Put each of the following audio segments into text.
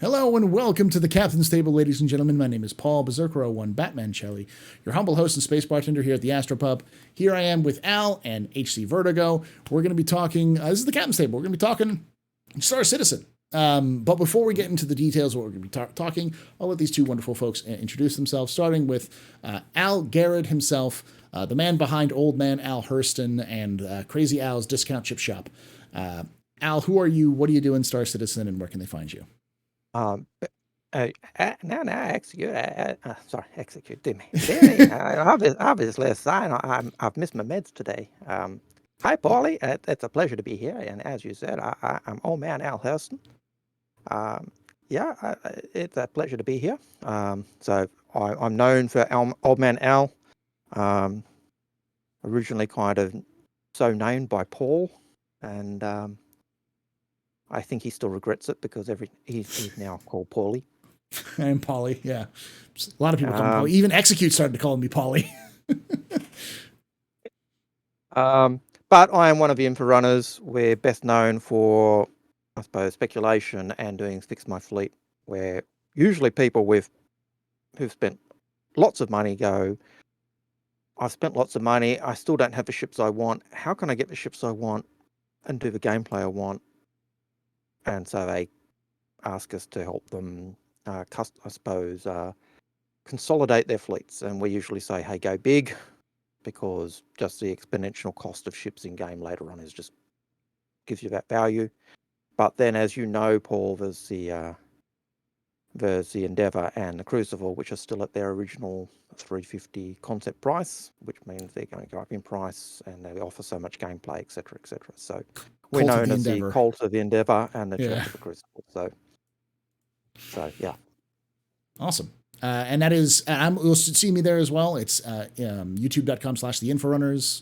Hello and welcome to the Captain's Table, ladies and gentlemen. My name is Paul Berserker01 Batman Shelley, your humble host and space bartender here at the AstroPub. Here I am with Al and HCVertigo. We're going to be talking, this is the Captain's Table, we're going to be talking Star Citizen. But before we get into the details of what we're going to be talking, I'll let these two wonderful folks introduce themselves, starting with Algared himself, the man behind Old Man Al Hurston and Crazy Al's Discount Chip Shop. Al, who are you? What do you do in Star Citizen, and where can they find you? Execute, didn't me. Obviously, a sign. I've missed my meds today. Hi, Paulie. It's a pleasure to be here. And as you said, I'm Old Man Al Hurston. It's a pleasure to be here. So I'm known for Old Man Al. Originally kind of so named by Paul, and I think he still regrets it because he's now called Paulie. And Paulie, yeah. A lot of people call me Paulie. Even Execute started to call me Paulie. But I am one of the infra runners. We're best known for, I suppose, speculation and doing Fix My Fleet, where usually people who've spent lots of money go, I've spent lots of money, I still don't have the ships I want. How can I get the ships I want and do the gameplay I want? And so they ask us to help them, consolidate their fleets. And we usually say, hey, go big, because just the exponential cost of ships in game later on just gives you that value. But then, as you know, Paul, there's the Endeavour and the Crucible, which are still at their original 350 concept price, which means they're going to go up in price, and they offer so much gameplay, etc., etc. So we're known as the Cult of the Endeavour and the Church of the Crucible. So yeah. Awesome. And that is, you'll see me there as well. It's youtube.com/theinforunners.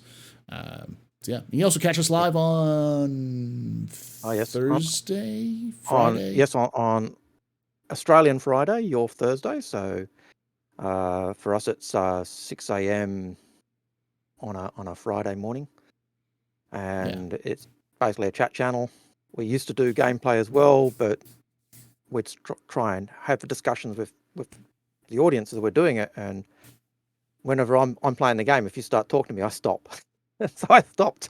So yeah, you can also catch us live on Thursday, Friday. On Australian Friday, your Thursday. So for us, it's 6 a.m. on a Friday morning, and it's basically a chat channel. We used to do gameplay as well, but we'd try and have the discussions with the audience as we're doing it. And whenever I'm playing the game, if you start talking to me, I stop. So I stopped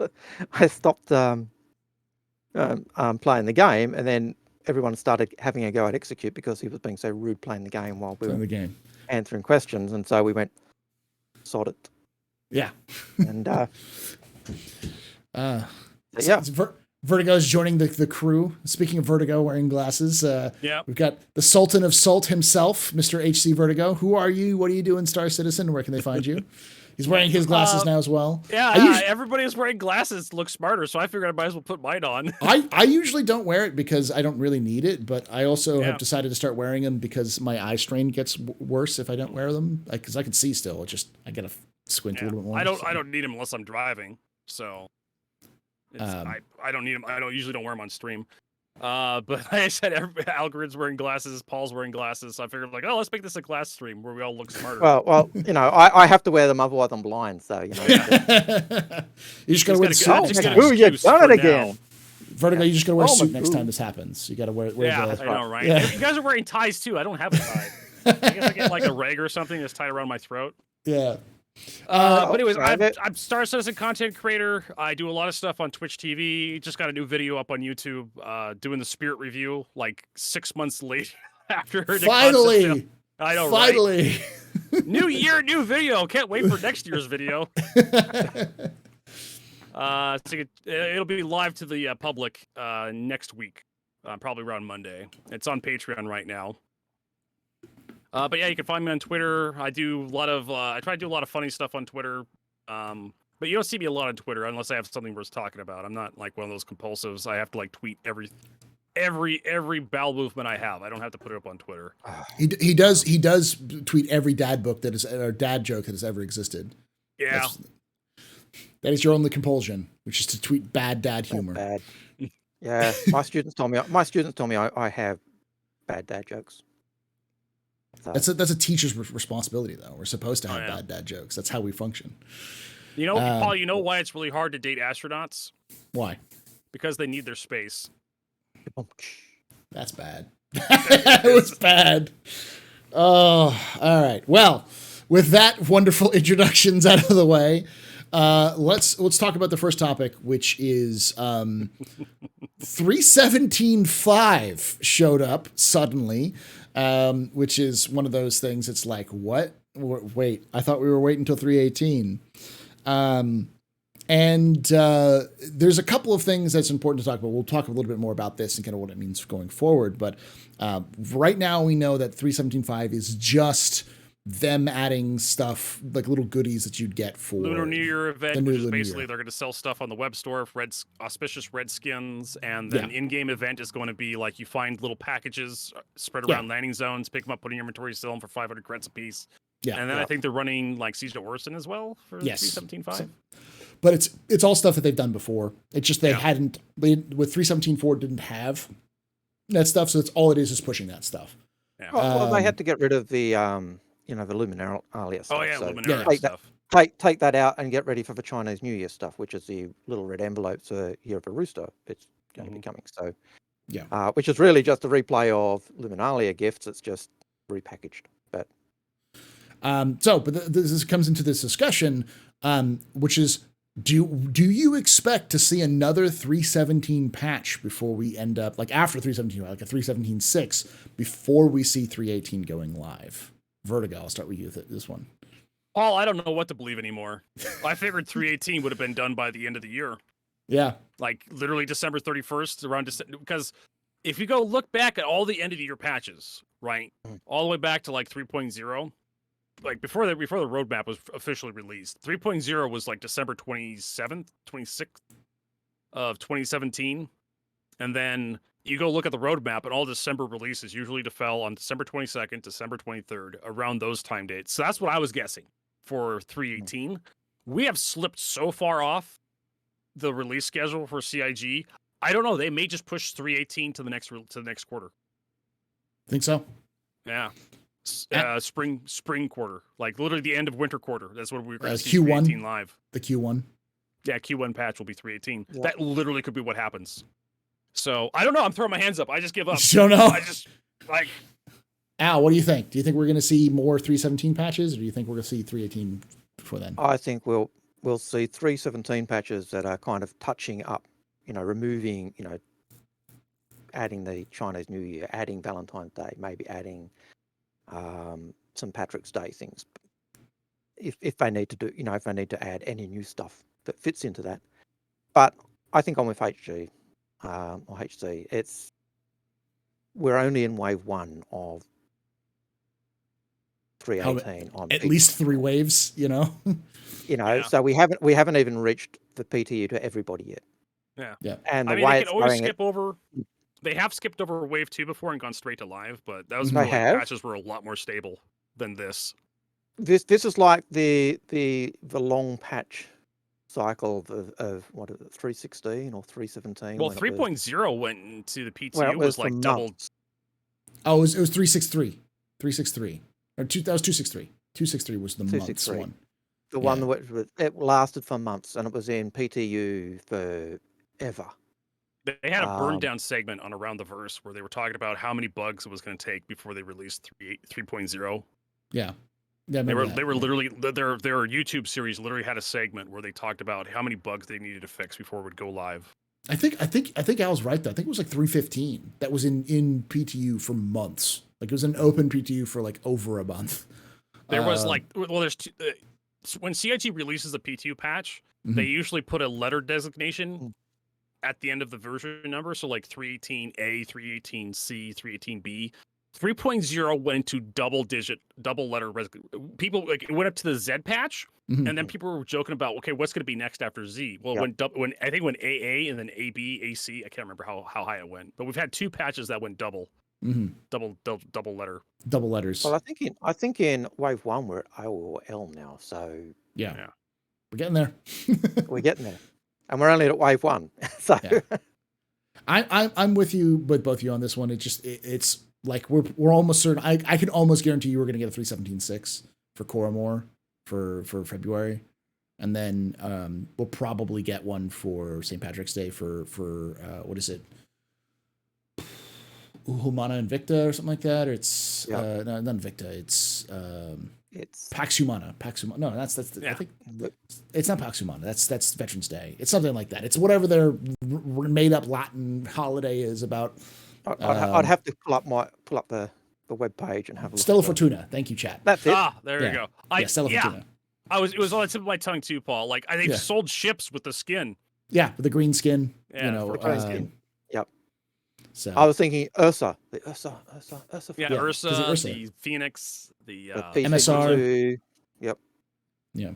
playing the game, and then everyone started having a go at Execute because he was being so rude playing the game while we were answering questions. And so we went, sod it. Yeah. And Vertigo's joining the crew. Speaking of Vertigo wearing glasses, we've got the Sultan of Salt himself, Mr. HCVertigo. Who are you? What do you do in Star Citizen? Where can they find you? He's wearing his glasses now as well. Yeah, everybody is wearing glasses to look smarter, so I figured I might as well put mine on. I usually don't wear it because I don't really need it, but I also have decided to start wearing them because my eye strain gets worse if I don't wear them. Because I can see still, I gotta squint a little bit more. I don't need them unless I'm driving, so I don't need them. I usually don't wear them on stream. But like I said, Algared's wearing glasses, Paul's wearing glasses, so I figured let's make this a glass stream where we all look smarter. Well, I have to wear them, otherwise I'm blind, so you just gotta wear the suit. You done it again. Vertigo, you just gotta wear a suit next time this happens. You gotta wear I know, right? Yeah. You guys are wearing ties too. I don't have a tie. I guess I get like a rag or something that's tied around my throat. Yeah. But anyways, I'm Star Citizen content creator. I do a lot of stuff on Twitch TV. Just got a new video up on YouTube, doing the Spirit review, like 6 months late after. Finally, I know, finally. Right? New year, new video. Can't wait for next year's video. It'll be live to the public next week, probably around Monday. It's on Patreon right now. But yeah, you can find me on Twitter. I do a lot of I try to do a lot of funny stuff on Twitter. But you don't see me a lot on Twitter unless I have something worth talking about. I'm not like one of those compulsives. I have to tweet every bowel movement I have. I don't have to put it up on Twitter. He does tweet every dad book or dad joke that has ever existed. Yeah. That is your only compulsion, which is to tweet bad dad humor. Bad. Yeah, my students told me I have bad dad jokes. So. That's a teacher's responsibility, though. We're supposed to have bad dad jokes. That's how we function. You know, Paul, you know why it's really hard to date astronauts? Why? Because they need their space. That's bad. It was bad. Oh, all right. Well, with that wonderful introductions out of the way, let's talk about the first topic, which is 317.5 showed up suddenly, which is one of those things. It's like, what? Wait, I thought we were waiting until 318. And there's a couple of things that's important to talk about. We'll talk a little bit more about this and kind of what it means going forward. But right now we know that 317.5 is just them adding stuff like little goodies that you'd get for Lunar New Year event, which is Lunar basically Year. they're going to sell stuff on the web store, auspicious Redskins, and then in-game event is going to be like you find little packages spread around landing zones, pick them up, put in your inventory, sell them for 500 credits a piece. Yeah, and then I think they're running like Siege of Orson as well for 317.5. So, but it's all stuff that they've done before. It's just they hadn't with 317.4 didn't have that stuff, so it's all it is pushing that stuff. Yeah. Well, they had to get rid of the the Luminaria stuff. Oh yeah, so Luminaria stuff. Take that out and get ready for the Chinese New Year stuff, which is the little red envelopes Year of a Rooster. It's going to be coming. So which is really just a replay of Luminaria gifts. It's just repackaged. But this comes into this discussion, which is do you expect to see another 317 patch before we end up like after 317, like a 317.6 before we see 318 going live? Vertigo, I'll start with you with this one. Paul, I don't know what to believe anymore. I figured 318 would have been done by the end of the year. Yeah. Like literally December 31st around December, because if you go look back at all the end of the year patches, right? All the way back to like 3.0, like before the roadmap was officially released, 3.0 was like December 27th, 26th of 2017. And then you go look at the roadmap and all December releases usually fell on December 22nd, December 23rd, around those time dates. So that's what I was guessing for 318. We have slipped so far off the release schedule for CIG. I don't know. They may just push 318 to the next quarter. Think so? Yeah. Spring quarter, like literally the end of winter quarter. That's what we're going to see. Q1 318 live. The Q1. Yeah, Q1 patch will be 318. Yeah. That literally could be what happens. So I don't know. I'm throwing my hands up. I just give up. You don't know. I just like. Al, what do you think? Do you think we're going to see more 317 patches, or do you think we're going to see 318 before then? I think we'll see 317 patches that are kind of touching up, removing, adding the Chinese New Year, adding Valentine's Day, maybe adding some Patrick's Day things. If they need to do, if they need to add any new stuff that fits into that. But I think I'm with HG or HC. We're only in wave 1 of 318 on at least 3 waves, So we haven't even reached the PTU to everybody yet. Yeah. And they can always skip over. They have skipped over wave 2 before and gone straight to live, but that was when patches were a lot more stable than this. This is like the long patch cycle of what is it, 316 or 317? Well, 3.0 went into the PTU well, was like double. Oh, it was 363. 363. Or that was 263. 263 was the months one. The one that it lasted for months, and it was in PTU forever. They had a burn down segment on Around the Verse where they were talking about how many bugs it was going to take before they released 3.0. Yeah. They were literally their YouTube series literally had a segment where they talked about how many bugs they needed to fix before it would go live. I think Al's right though. I think it was like 315 that was in PTU for months. Like it was an open PTU for like over a month. There was there's two, when CIG releases a PTU patch, they usually put a letter designation at the end of the version number. So like 318A, 318C, 318B. 3.0 went into double letter. People like it went up to the Z patch, and then people were joking about, okay, what's going to be next after Z? Well, when AA and then AB, AC, I can't remember how high it went, but we've had 2 patches that went double letter. Double letters. Well, I think in wave 1 we're at O or L now, so yeah. We're getting there. We're getting there, and we're only at wave 1. So I'm with both of you on this one. It's like we're almost certain. I can almost guarantee you we're going to get a 317.6 for Coromore for February, and then we'll probably get one for St. Patrick's Day for what is it? Humana Invicta or something like that, or it's Yeah. no, not Invicta. It's It's Pax Humana. Pax Humana. No, that's I Yeah. think it's not Pax Humana. That's Veterans Day. It's something like that. It's whatever their made up Latin holiday is about. I'd have to pull up the web page and have a look. Stella at the- Fortuna. Thank you, chat. That's it. Ah, there Yeah. you go. Yeah, Stella Fortuna. It was on the tip of my tongue too, Paul. Like they've Yeah. sold ships with the skin. Yeah, with the green skin. Yeah, You know. the green skin. Yep. So I was thinking Ursa. The Ursa. Yeah, Yeah, Ursa, 'cause of Ursa. the Phoenix, the MSR. PC-2. Yep. yeah.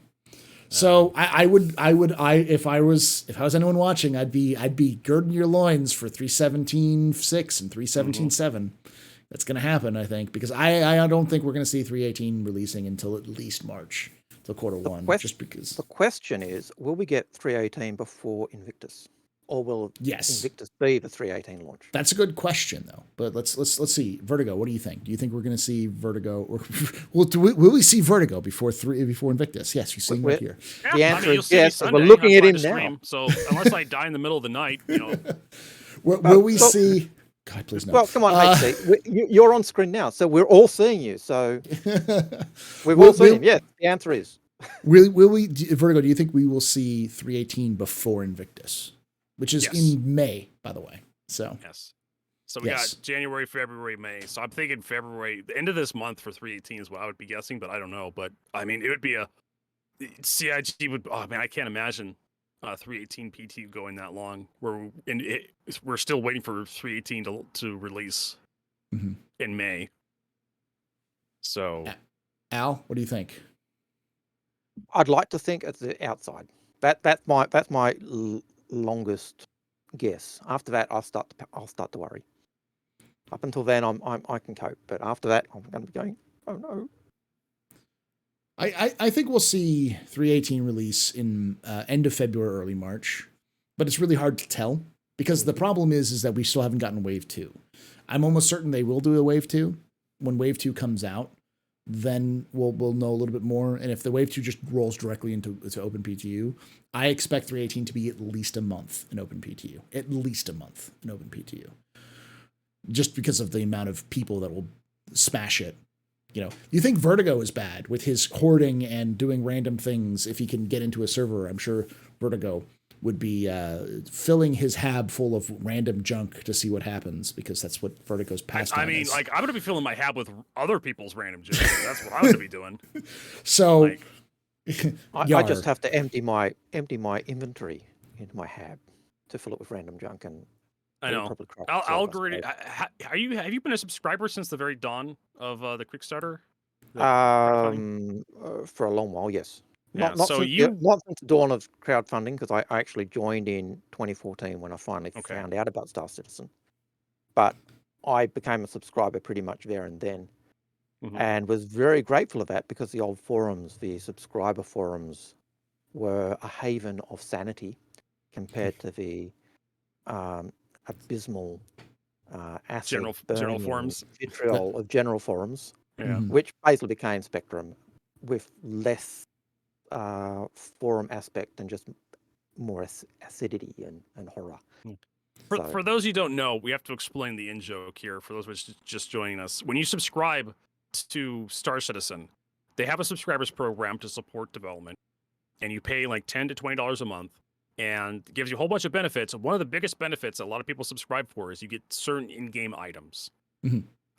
So I would if I was anyone watching, I'd be girding your loins for 317.6 and 317.7. That's going to happen, I think, because I don't think we're going to see 318 releasing until at least March, till quarter one, just because. The question is, will we get 318 before Invictus, or will Yes, Invictus be the 318 launch? that's a good question though. But let's see. Vertigo. What do you think? Do you think we're going to see Vertigo, or will we see Vertigo before Invictus? Yes, you're seeing right here. Yeah, The answer you'll is see me yes, and Sunday. we're looking I'm at trying him to now. stream, so unless I die in the middle of the night, Will we see? God, please no. Well, come on, HC. You're on screen now, so we're all seeing you. So we've all seen him. Yes, the answer is. Will we, Vertigo, do you think we will see 318 before Invictus? Which is Yes. in May, by the way. So, yes. So we got January, February, May. So I'm thinking February, the end of this month for 318 is what I would be guessing, but I don't know. But I mean, it would be CIG would. Oh man, I can't imagine 318 PT going that long. We're still waiting for 318 to release in May. So, Al, what do you think? I'd like to think at the outside. That's my longest guess. After that, I'll start to worry. Up until then, I can cope, but after that, I'm going to be going, oh no. I think we'll see 318 release in end of February, early March, but it's really hard to tell because the problem is that we still haven't gotten Wave 2. I'm almost certain they will do a Wave 2. When Wave 2 comes out, then we'll know a little bit more. And if the Wave 2 just rolls directly into OpenPTU, I expect 318 to be at least a month in OpenPTU. At least a month in OpenPTU. Just because of the amount of people that will smash it. You know, you think Vertigo is bad with his hoarding and doing random things. If he can get into a server, I'm sure Vertigo would be filling his hab full of random junk to see what happens, because that's what Vertigo's pastime I mean, is. like, I'm going to be filling my hab with other people's random junk. That's what I'm going to be doing. So Like, I just have to empty my inventory into my hab to fill it with random junk, and I know. Algared, have you been a subscriber since the very dawn of the Kickstarter? For a long while, yes. Yeah, Not so since the dawn of crowdfunding, because I actually joined in 2014 when I finally found out about Star Citizen. But I became a subscriber pretty much there and then, and was very grateful of that, because the old forums, the subscriber forums, were a haven of sanity compared to the abysmal acid general forums, vitriol of general forums, yeah. which basically became Spectrum with less forum aspect and just more acidity and horror. For those who don't know, we have to explain the in-joke here for those who are just joining us. When you subscribe to Star Citizen, they have a subscribers program to support development, and you pay like $10 to $20 a month, and it gives you a whole bunch of benefits. One of the biggest benefits that a lot of people subscribe for is you get certain in-game items,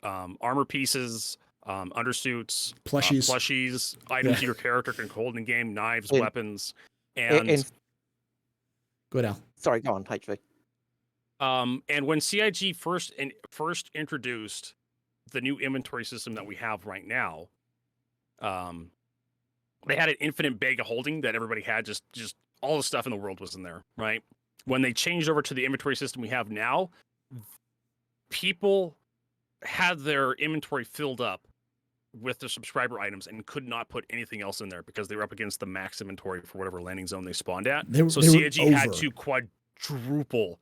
armor pieces, undersuits, plushies, items your character can hold in game, knives, weapons, and go ahead, Al. Sorry, go on, HV. And when CIG first introduced the new inventory system that we have right now, they had an infinite bag of holding that everybody had. Just all the stuff in the world was in there, right? When they changed over to the inventory system we have now, people had their inventory filled up with the subscriber items and could not put anything else in there because they were up against the max inventory for whatever landing zone they spawned at. So CIG had to quadruple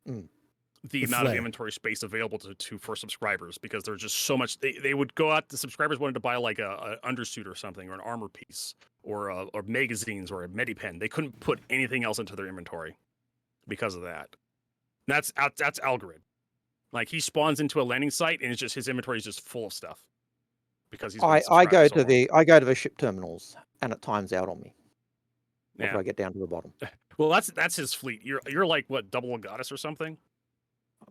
the amount of inventory space available for subscribers, because there's just so much. They would go out, the subscribers wanted to buy like a undersuit or something, or an armor piece, or magazines, or a medipen. They couldn't put anything else into their inventory because of that. That's Algared. Like he spawns into a landing site and it's just his inventory is just full of stuff because he's been I subscribed go for to so long. I go to the ship terminals and it times out on me after Yeah. I get down to the bottom. Well, that's his fleet. You're like what, double a goddess or something?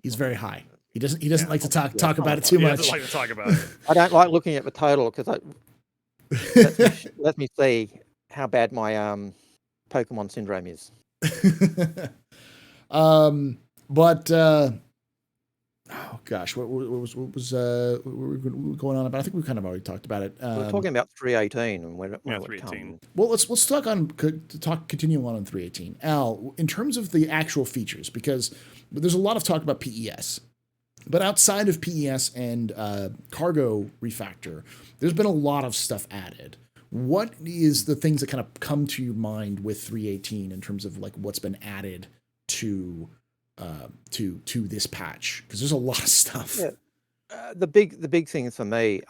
He's very high. He doesn't like to talk Yeah, about it something too He much. doesn't like to talk about it. I don't like looking at the total because let me see how bad my Pokemon syndrome is. But oh gosh, what was what were we going on about? I think we kind of already talked about it. We're talking about 318 and when it 318. comes. Well, let's talk on continue on 318. Al, in terms of the actual features, because there's a lot of talk about PES, but outside of PES and cargo refactor, there's been a lot of stuff added. What is the things that kind of come to your mind with 318 in terms of like what's been added to this patch? Because there's a lot of stuff. Yeah. The big things for me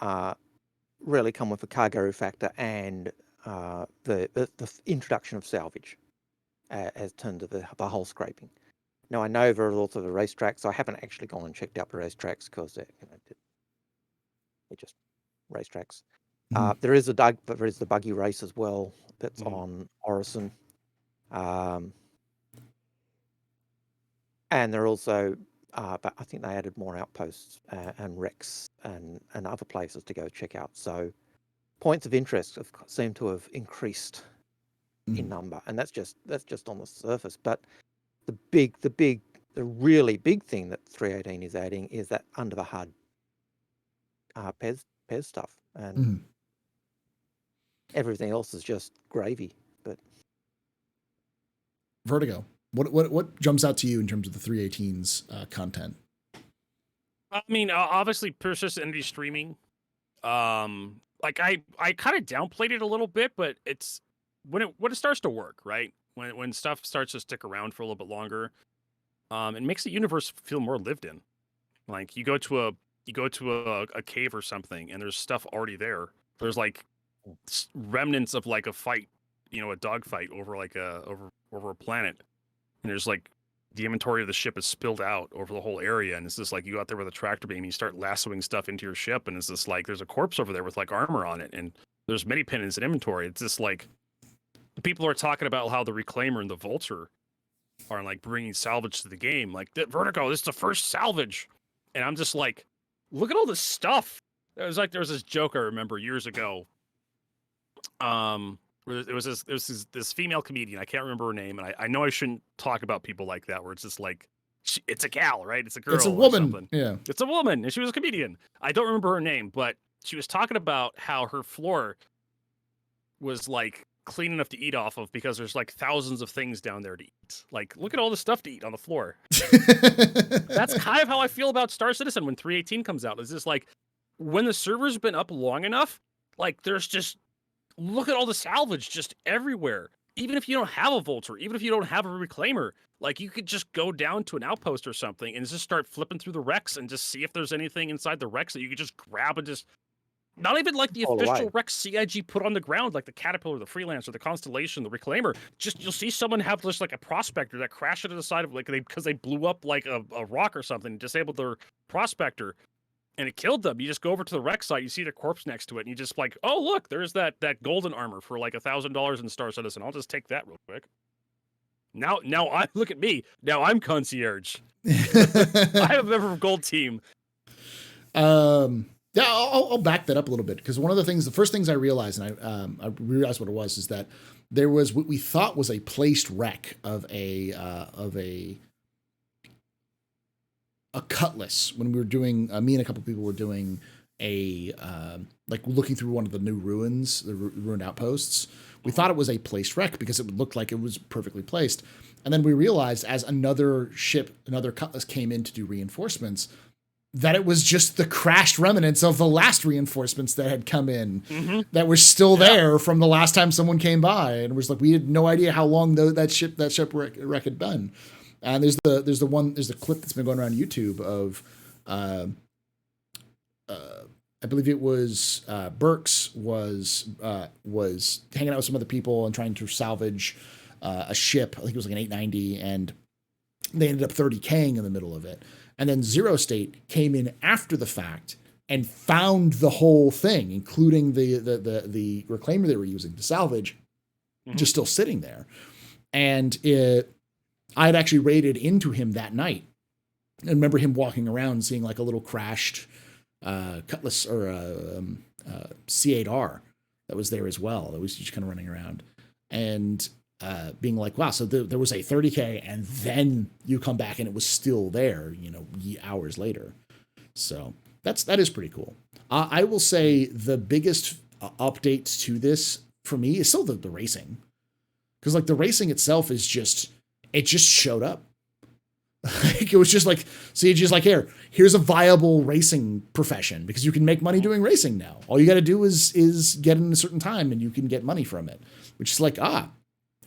really come with the cargo refactor and the introduction of salvage as turned to the hull scraping. Now I know there are lots of the racetracks. So I haven't actually gone and checked out the racetracks because they're just racetracks. There is the buggy race as well that's on Orison. And they're also, but I think they added more outposts and wrecks and other places to go check out. So points of interest seem to have increased in number, and that's just on the surface. But the really big thing that 318 is adding is that under the HUD PES stuff, and everything else is just gravy. But Vertigo, what jumps out to you in terms of the 318's content? I mean, obviously persistent entity streaming. Like I kind of downplayed it a little bit, but it's when it starts to work, right? When stuff starts to stick around for a little bit longer, it makes the universe feel more lived in. Like you go to a cave or something, and there's stuff already there. There's like remnants of like a fight, a dog fight over like over a planet, and there's like the inventory of the ship is spilled out over the whole area, and it's just like you go out there with a tractor beam, and you start lassoing stuff into your ship, and it's just like there's a corpse over there with like armor on it, and there's many pendants in inventory. It's just like people are talking about how the Reclaimer and the Vulture are like bringing salvage to the game. Like Vertigo, this is the first salvage, and I'm just like, look at all this stuff. There was this joke I remember years ago. There was this female comedian. I can't remember her name, and I know I shouldn't talk about people like that. Where it's just like, it's a gal, right? It's a girl. It's a or woman. something. Yeah, it's a woman, and she was a comedian. I don't remember her name, but she was talking about how her floor was like clean enough to eat off of because there's like thousands of things down there to eat. Like, look at all the stuff to eat on the floor. That's kind of how I feel about Star Citizen when 318 comes out. It's just like when the server's been up long enough, like there's just look at all the salvage just everywhere. Even if you don't have a Vulture, even if you don't have a Reclaimer, like you could just go down to an outpost or something and just start flipping through the wrecks and just see if there's anything inside the wrecks that you could just grab and just not even like the official wrecks CIG put on the ground, like the Caterpillar, the Freelancer, the Constellation, the Reclaimer. Just you'll see someone have just like a Prospector that crashed into the side of like because they blew up like a rock or something, disabled their Prospector. And it killed them. You just go over to the wreck site, you see their corpse next to it, and you just like, oh look, there's that golden armor for like $1,000 in Star Citizen. I'll just take that real quick. Now I look at me. Now I'm concierge. I have a member of Gold Team. Yeah, I'll back that up a little bit because one of the first things I realized, and I realized what it was, is that there was what we thought was a placed wreck of a cutlass when we were doing. Me and a couple people were doing like looking through one of the new ruins, the ruined outposts. We thought it was a placed wreck because it looked like it was perfectly placed, and then we realized as another cutlass came in to do reinforcements, that it was just the crashed remnants of the last reinforcements that had come in that were still there from the last time someone came by. And it was like, we had no idea how long that shipwreck had been. And there's the clip that's been going around YouTube of, I believe it was, Burks was hanging out with some other people and trying to salvage, a ship. I think it was like an 890, and they ended up 30K'ing in the middle of it. And then Zero State came in after the fact and found the whole thing, including the reclaimer they were using to salvage, just still sitting there. And I had actually raided into him that night. And remember him walking around seeing like a little crashed Cutlass or C8R that was there as well. That was just kind of running around. And being like, wow, so there was a 30K and then you come back and it was still there, hours later. So that is pretty cool. I will say the biggest update to this for me is still the racing. Because like the racing itself is just showed up. Like, it was just like, CAG's like, here's a viable racing profession because you can make money doing racing now. All you got to do is get in a certain time and you can get money from it, which is like, all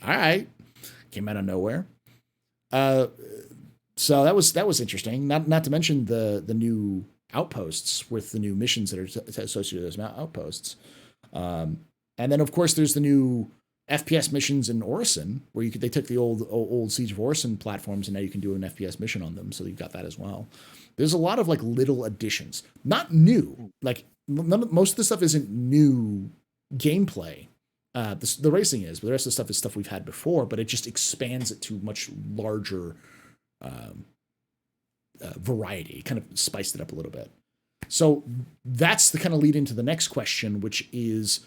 right, came out of nowhere. So that was interesting. Not to mention the new outposts with the new missions that are associated with those outposts. And then of course there's the new FPS missions in Orison, where they took the old Siege of Orison platforms and now you can do an FPS mission on them. So you've got that as well. There's a lot of like little additions, not new. Like most of the stuff isn't new gameplay. The racing is, but the rest of the stuff is stuff we've had before. But it just expands it to much larger variety. Kind of spiced it up a little bit. So that's the kind of lead into the next question, which is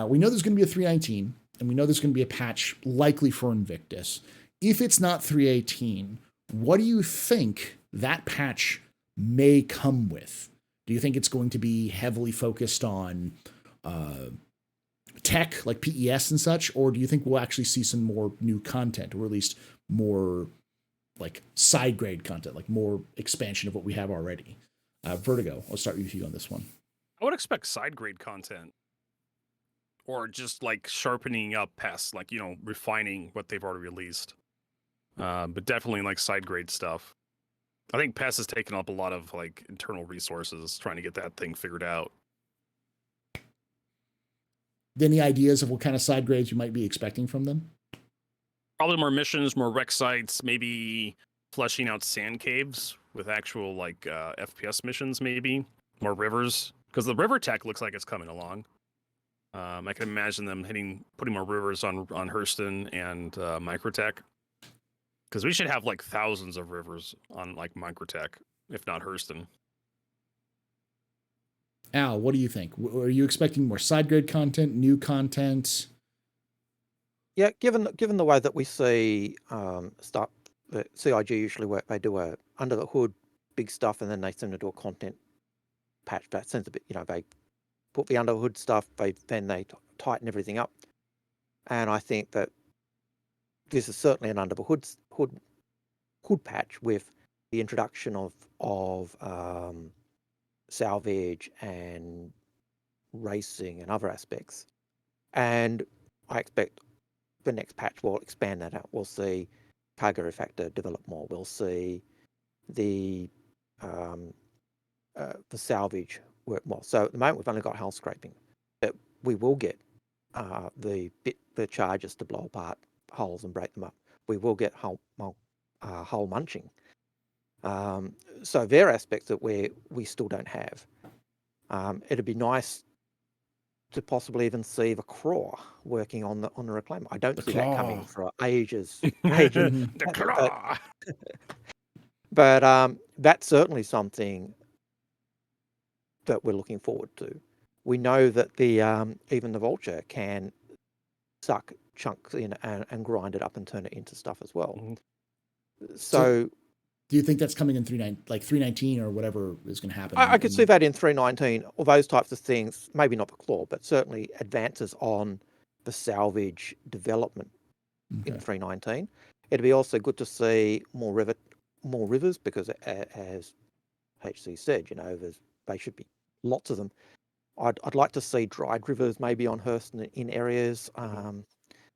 we know there's going to be a 319. And we know there's going to be a patch likely for Invictus. If it's not 318, what do you think that patch may come with? Do you think it's going to be heavily focused on tech like PES and such? Or do you think we'll actually see some more new content, or at least more like side grade content, like more expansion of what we have already? Vertigo, I'll start with you on this one. I would expect side grade content. Or just like sharpening up past, like, refining what they've already released. But definitely like side grade stuff. I think PES has taken up a lot of like internal resources trying to get that thing figured out. Any ideas of what kind of side grades you might be expecting from them? Probably more missions, more rec sites, maybe fleshing out sand caves with actual like FPS missions, maybe more rivers, because the river tech looks like it's coming along. I can imagine them putting more rivers on Hurston and Microtech, because we should have like thousands of rivers on like Microtech, if not Hurston. Al, what do you think? Are you expecting more side grade content, new content? Yeah, given the way that we see the CIG usually work, they do a under the hood big stuff, and then they seem to do a content patch. That seems a bit, they put the under the hood stuff, then they tighten everything up, and I think that this is certainly an under the hood patch with the introduction of salvage and racing and other aspects, and I expect the next patch will expand that out. We'll see cargo factor develop more. We'll see the salvage work more. So at the moment we've only got hull scraping, but we will get the charges to blow apart hulls and break them up. We will get hull munching. So there are aspects that we still don't have. It'd be nice to possibly even see the craw working on the reclaimer. I don't see that coming for ages. The claw. But that's certainly something that we're looking forward to. We know that the even the vulture can suck chunks in and grind it up and turn it into stuff as well. Mm-hmm. So do you think that's coming in 319 or whatever is going to happen? I could see that in 319, or those types of things. Maybe not the claw, but certainly advances on the salvage development in 319. It'd be also good to see more rivers, because as HC said, they should be lots of them. I'd like to see dried rivers maybe on Hurston in areas,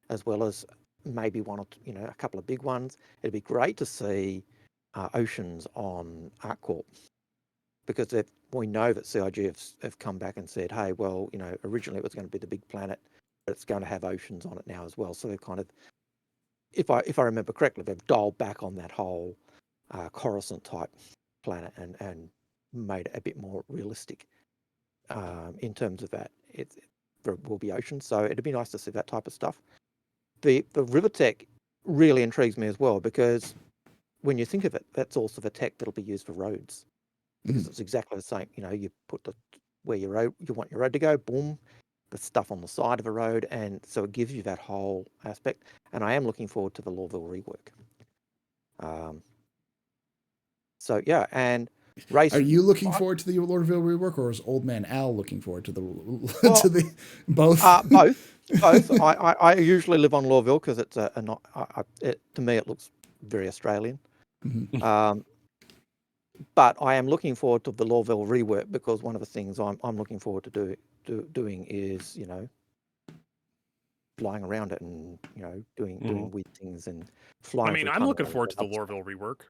as well as maybe one or two, a couple of big ones. It'd be great to see oceans on ArcCorp, because we know that CIG have come back and said, hey, well, originally it was going to be the big planet, but it's going to have oceans on it now as well. So they're kind of if I remember correctly, they've dialed back on that whole Coruscant type planet and made it a bit more realistic in terms of that. There will be oceans, so it'd be nice to see that type of stuff. The river tech really intrigues me as well, because when you think of it, that's also the tech that'll be used for roads, because it's exactly the same. You put where you want your road to go, boom, the stuff on the side of a road, and so it gives you that whole aspect. And I am looking forward to the Lorville rework. So yeah, and race. Are you looking forward to the Lordville rework, or is Old Man Al looking forward to the Well, to the both? Both. I usually live on Lorville because it's to me it looks very Australian. But I am looking forward to the Lorville rework, because one of the things I'm looking forward to doing is flying around it and doing weird things and flying. I mean, I'm looking forward to the Lorville rework.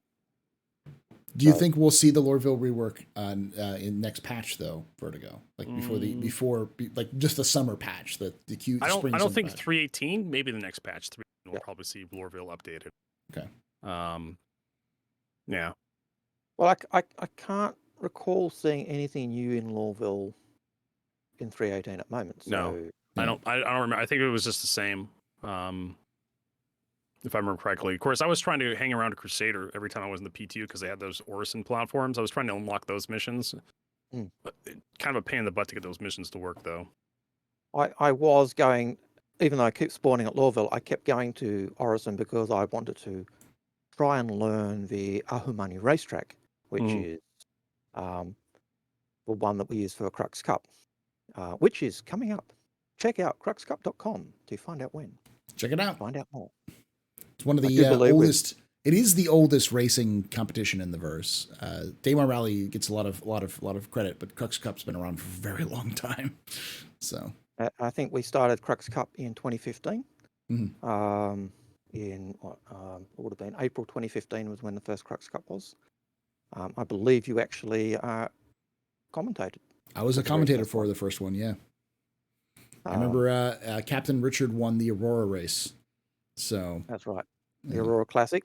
Do you think we'll see the Lorville rework in next patch though, Vertigo? Like before like just the summer patch, the Q. I don't think patch. 3.18. Maybe the next patch 3 we'll probably see Lorville updated. Okay. Yeah. Well, I can't recall seeing anything new in Lorville in 3.18 at the moment. So no, I don't remember. I think it was just the same. If I remember correctly. Of course, I was trying to hang around a Crusader every time I was in the PTU, because they had those Orison platforms. I was trying to unlock those missions. But kind of a pain in the butt to get those missions to work, though. I was going, even though I keep spawning at Lorville, I kept going to Orison because I wanted to try and learn the Ahumani racetrack, which is the one that we use for Crux Cup, which is coming up. Check out cruxcup.com to find out when. Check it out. Find out more. It's one of the oldest. It is the oldest racing competition in the verse. Daymar Rally gets a lot of credit, but Crux Cup's been around for a very long time. So I think we started Crux Cup in 2015. In what would have been April 2015 was when the first Crux Cup was. I believe you actually commentated. I was a commentator for the first one. Yeah, I remember Captain Richard won the Aurora race. So that's right, the Aurora Classic.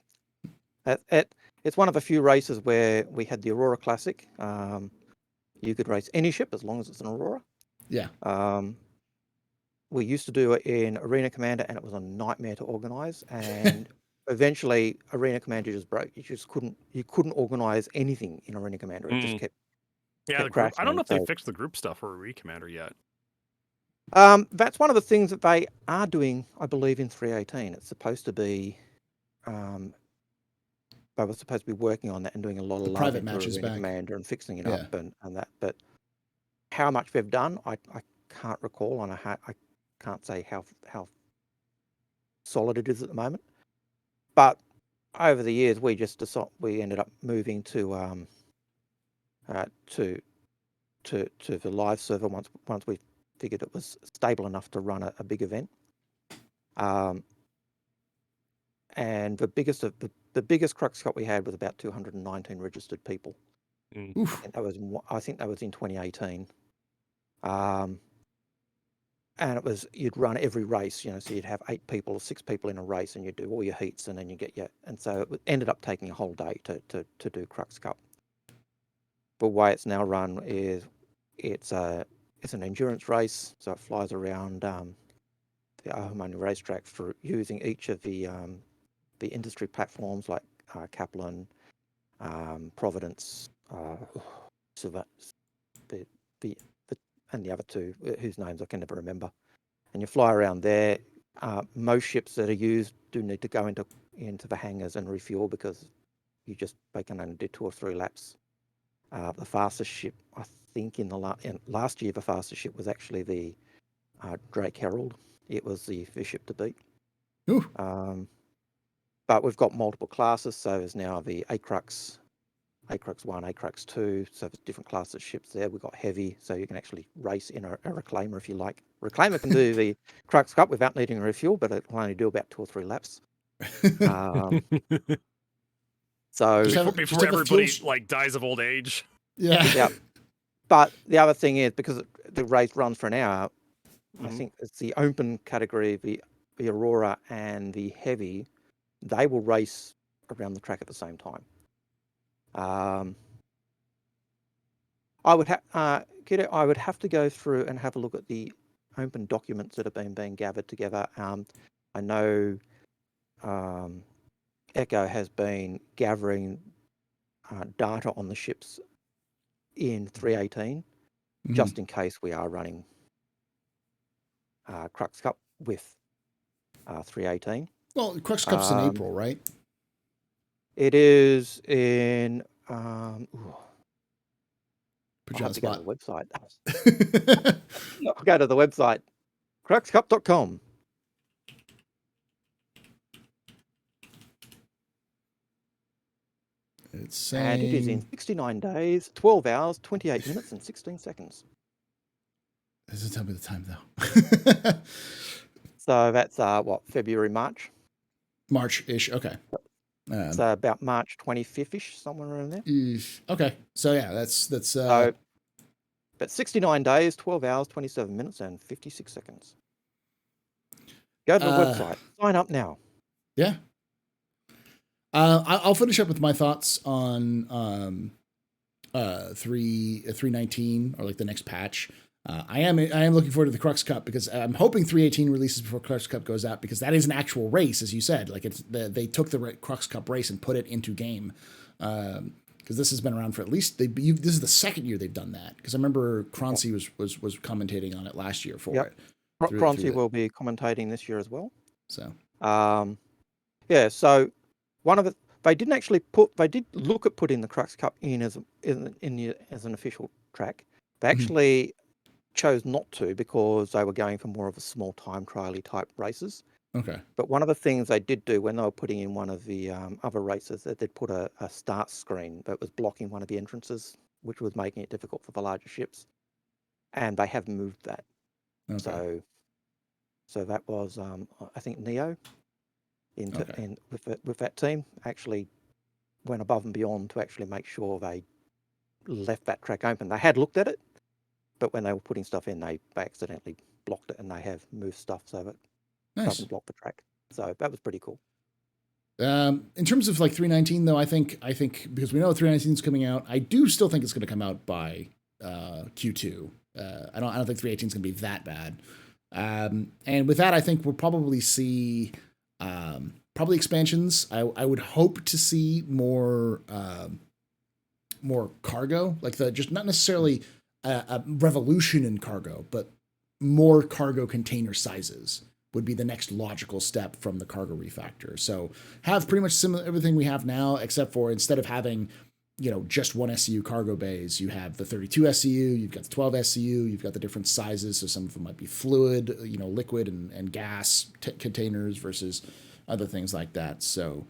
It's one of a few races where we had the Aurora Classic. You could race any ship as long as it's an Aurora. Yeah. We used to do it in Arena Commander, and it was a nightmare to organize. And eventually, Arena Commander just broke. You couldn't organize anything in Arena Commander. It just kept crashing. I don't know if they fixed the group stuff for Arena Commander yet. That's one of the things that they are doing, I believe, in 3.18. It's supposed to be. They were supposed to be working on that and doing a lot of private matches back, Commander, and fixing it up and that. But how much they've done, I can't recall, and I can't say how solid it is at the moment. But over the years, we ended up moving to the live server once we figured it was stable enough to run a big event. And the biggest Crux Cup we had was about 219 registered people. And I think that was in 2018. And it was, you'd run every race, so you'd have 8 people or 6 people in a race, and you'd do all your heats, and then you get and so it ended up taking a whole day to do Crux Cup. The way it's now run is it's an endurance race, so it flies around the Ahumani racetrack for using each of the industry platforms like Kaplan, Providence, and the other two, whose names I can never remember. And you fly around there. Most ships that are used do need to go into the hangars and refuel, because they can only do 2 or 3 laps. The fastest ship, I think, in last year, the fastest ship was actually the Drake Herald. It was the ship to beat. But we've got multiple classes, so there's now the Acrux 1, Acrux 2, so there's different classes of ships there. We've got heavy, so you can actually race in a Reclaimer if you like. Reclaimer can do the Crux Cup without needing a refuel, but it will only do about 2 or 3 laps. So before everybody dies of old age. Yeah. But the other thing is, because the race runs for an hour, I think it's the open category, the Aurora and the heavy they will race around the track at the same time. I would have to go through and have a look at the open documents that have been being gathered together. I know Echo has been gathering data on the ships in 318, just in case we are running Crux Cup with 318. Well, Crux Cup's in April, right? It is in. Put you on the Go spot. to the website. I'll go to the website, cruxcup.com. It's saying... And it is in 69 days, 12 hours, 28 minutes, and 16 seconds. This doesn't tell me the time, though. So that's, February, March? March-ish, okay. So about March 25th-ish, somewhere around there. Okay, so yeah, that's So, but 69 days, 12 hours, 27 minutes, and 56 seconds. Go to the website. Sign up now. Yeah. I'll finish up with my thoughts on 319 or like the next patch. I am looking forward to the Crux Cup because I'm hoping 318 releases before Crux Cup goes out, because that is an actual race, as you said. Like they took the Crux Cup race and put it into game, because this has been around for at least this is the second year they've done that. Because I remember Croncy was commentating on it last year for it. Croncy will be commentating this year as well. So so one of the they did look at putting the Crux Cup in as an official track. They actually chose not to because they were going for more of a small time trial-y type races. Okay. But one of the things they did do when they were putting in one of the other races, that they'd put a start screen that was blocking one of the entrances, which was making it difficult for the larger ships. And they have moved that. Okay. So that was, I think, Neo with that team actually went above and beyond to actually make sure they left that track open. They had looked at it, but when they were putting stuff in, they accidentally blocked it, and they have moved stuff so that it doesn't block the track. So that was pretty cool. In terms of like 319, though, I think because we know 319 is coming out, I do still think it's going to come out by Q2. I don't think 318 is going to be that bad. And with that, I think we'll probably see probably expansions. I would hope to see more cargo, like just not necessarily a revolution in cargo, but more cargo container sizes would be the next logical step from the cargo refactor. So have pretty much similar everything we have now, except for instead of having, just one SCU cargo bays, you have the 32 SCU, you've got the 12 SCU, you've got the different sizes. So some of them might be fluid, liquid and gas containers versus other things like that. So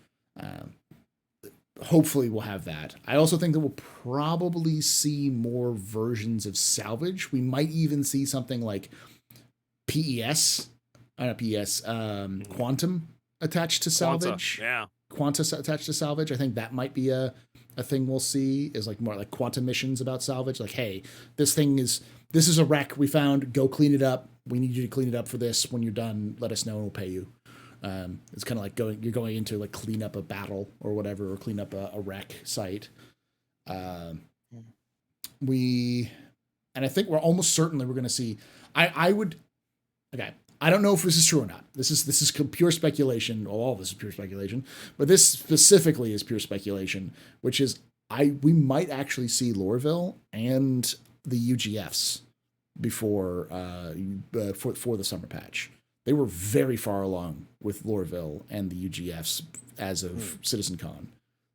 hopefully we'll have that. I also think that we'll probably see more versions of salvage. We might even see something like Quantum attached to salvage. Quanta attached to salvage. I think that might be a thing we'll see, is like more like quantum missions about salvage. Like, hey, this is a wreck we found. Go clean it up. We need you to clean it up for this. When you're done, let us know and we'll pay you. It's kind of like you're going into like clean up a battle or whatever, or clean up a wreck site. And I think we're almost certain that we're going to see. I don't know if this is true or not. This is pure speculation. Well, all of this is pure speculation, but this specifically is pure speculation, which is we might actually see Lorville and the UGFs before for the summer patch. They were very far along with Lorville and the UGFs as of CitizenCon.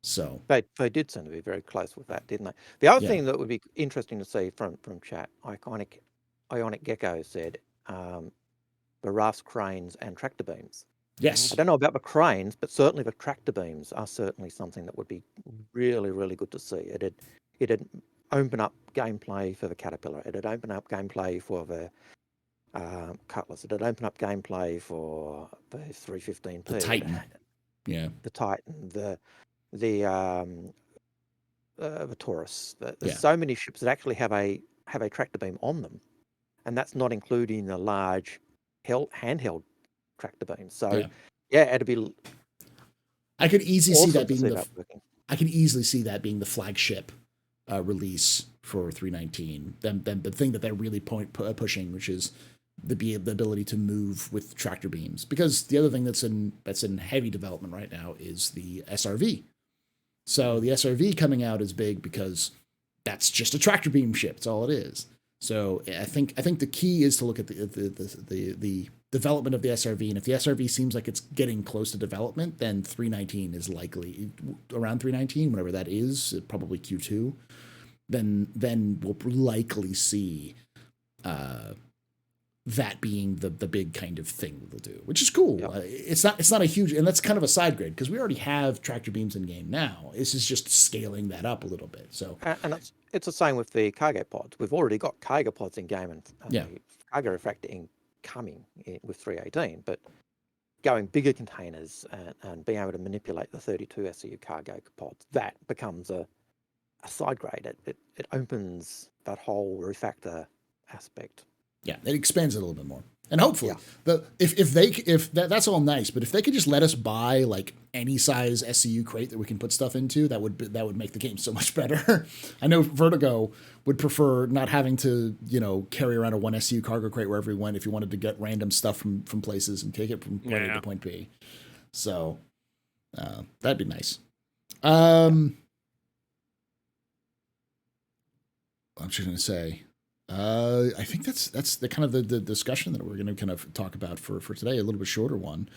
So they did seem to be very close with that, didn't they? The other thing that would be interesting to see from chat, Ionic Gecko said, the rafts, cranes, and tractor beams. Yes. I don't know about the cranes, but certainly the tractor beams are certainly something that would be really, really good to see. It'd open up gameplay for the Caterpillar. It'd open up gameplay for the Cutlass. It'd open up gameplay for the 315P. The Titan. Yeah. The Titan. The Taurus. There's so many ships that actually have a tractor beam on them, and that's not including the large handheld tractor beams. So it'd be I could easily see Awesome that to being see the that working. I can easily see that being the flagship release for 319. Then the thing that they're really pushing, which is the ability to move with tractor beams. Because the other thing that's in heavy development right now is the SRV. So the SRV coming out is big because that's just a tractor beam ship. That's all it is. So I think the key is to look at the development of the SRV, and if the SRV seems like it's getting close to development, then 319 is likely around 319, whatever that is, probably Q2. Then we'll likely see that being the big kind of thing that they'll do, which is cool. Yeah. It's not a huge, and that's kind of a side grade because we already have tractor beams in game now. This is just scaling that up a little bit. So And it's the same with the cargo pods. We've already got cargo pods in game and Yeah. cargo refracting coming with 318, but going bigger containers and being able to manipulate the 32 SCU cargo pods, that becomes a side grade. It opens that whole refactor aspect. yeah, it expands it a little bit more. And hopefully, if that's all nice, but if they could just let us buy like any size SCU crate that we can put stuff into, that would make the game so much better. I know Vertigo would prefer not having to carry around a one SCU cargo crate wherever you went if you wanted to get random stuff from places and take it from point A to point B. So that'd be nice. I'm just gonna say. I think that's the kind of the discussion that we're going to kind of talk about for today, a little bit shorter one.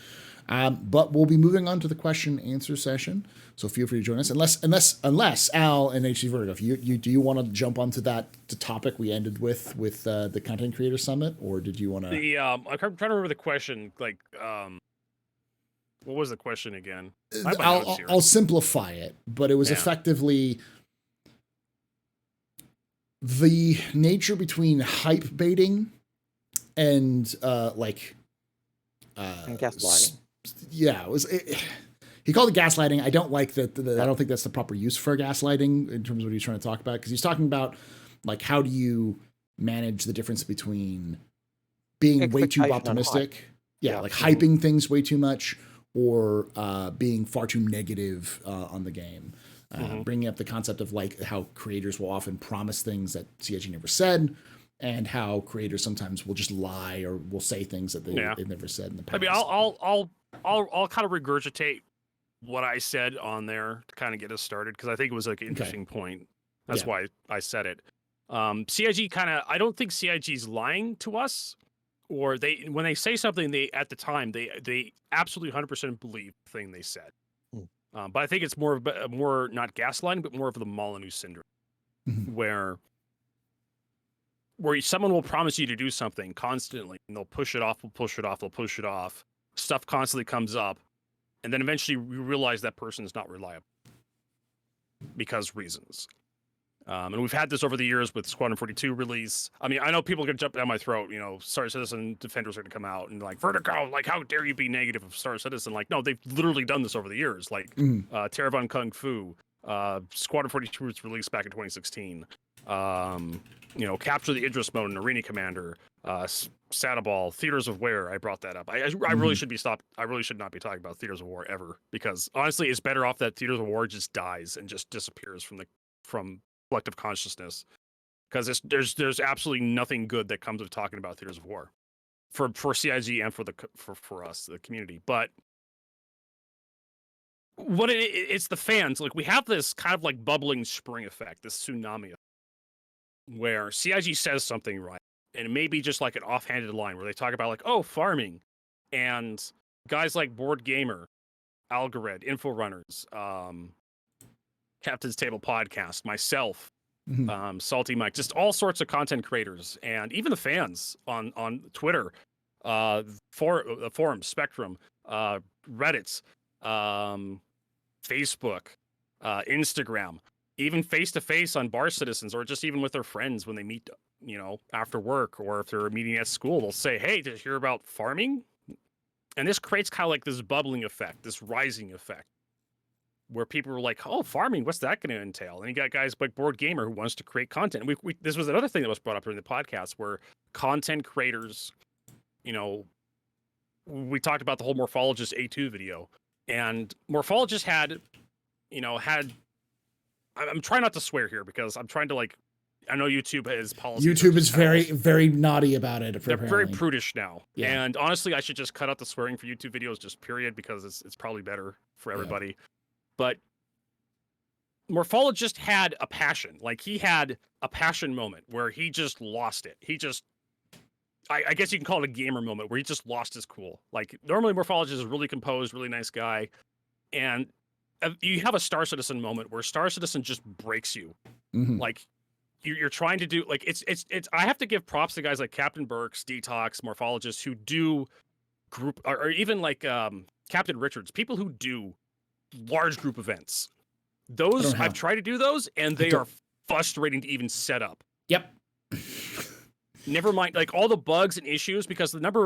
But we'll be moving on to the question and answer session. So feel free to join us, unless Al and HCVertigo, if do you want to jump onto the topic we ended with the Content Creator Summit, or did you want to? I'm trying to remember the question. Like, what was the question again? I'll simplify it, but it was effectively the nature between hype baiting and gaslighting. He called it gaslighting. I don't like that. I don't think that's the proper use for gaslighting in terms of what he's trying to talk about, because he's talking about like how do you manage the difference between being way too optimistic, like hyping things way too much, or being far too negative on the game. Bringing up the concept of like how creators will often promise things that CIG never said, and how creators sometimes will just lie or will say things that they've never said in the past. I mean, I'll kind of regurgitate what I said on there to kind of get us started, because I think it was like an interesting point. That's why I said it. CIG I don't think CIG's lying to us, or when they say something, at the time they absolutely 100% believe the thing they said. But I think it's more not gaslighting, but more of the Molyneux syndrome, where someone will promise you to do something constantly, and they'll push it off, they'll push it off. Stuff constantly comes up, and then eventually we realize that person is not reliable because reasons. And we've had this over the years with Squadron 42 release. I mean, I know people are going to jump down my throat. Star Citizen Defenders are going to come out and like, Vertigo, like, how dare you be negative of Star Citizen? Like, no, they've literally done this over the years. Like, Terravon Kung Fu, Squadron 42 was released back in 2016. Capture the Idris mode in Arena Commander, Sadaball, Theaters of War. I brought that up. I really should be stopped. I really should not be talking about Theaters of War ever, because honestly, it's better off that Theaters of War just dies and just disappears from collective consciousness, because there's absolutely nothing good that comes of talking about Theaters of War for CIG and for us, the community. But what it's the fans. Like, we have this kind of like bubbling spring effect, this tsunami effect, where CIG says something right, and it may be just like an offhanded line where they talk about like, oh, farming, and guys like Board Gamer, Algared, Info Runners, Captain's Table Podcast, myself, Salty Mike, just all sorts of content creators, and even the fans on Twitter, forums, Spectrum, Reddits, Facebook, Instagram, even face-to-face on Bar Citizens, or just even with their friends when they meet, after work, or if they're meeting at school, they'll say, hey, did you hear about farming? And this creates kind of like this bubbling effect, this rising effect, where people were like, oh, farming, what's that going to entail? And you got guys like Board Gamer who wants to create content. And this was another thing that was brought up during the podcast, where content creators, we talked about the whole Morphologist A2 video, And Morphologist had, I'm trying not to swear here because I'm trying to I know YouTube has policies. YouTube is very, very naughty about it. They're very Apparently. prudish now. Yeah. And honestly, I should just cut out the swearing for YouTube videos, just period, because it's probably better for everybody. Yeah. But Morphologist had a passion. Like, he had a passion moment where he just lost it. He just, I guess you can call it a gamer moment where he just lost his cool. Like, normally Morphologist is a really composed, really nice guy. And you have a Star Citizen moment where Star Citizen just breaks you. Mm-hmm. Like, you're trying to do, like, it's I have to give props to guys like Captain Burks, Detox, Morphologist, who do group, or even like Captain Richards, people who do large group events. Those, I've tried to do those, and they are frustrating to even set up. Yep. Never mind, like, all the bugs and issues, because the number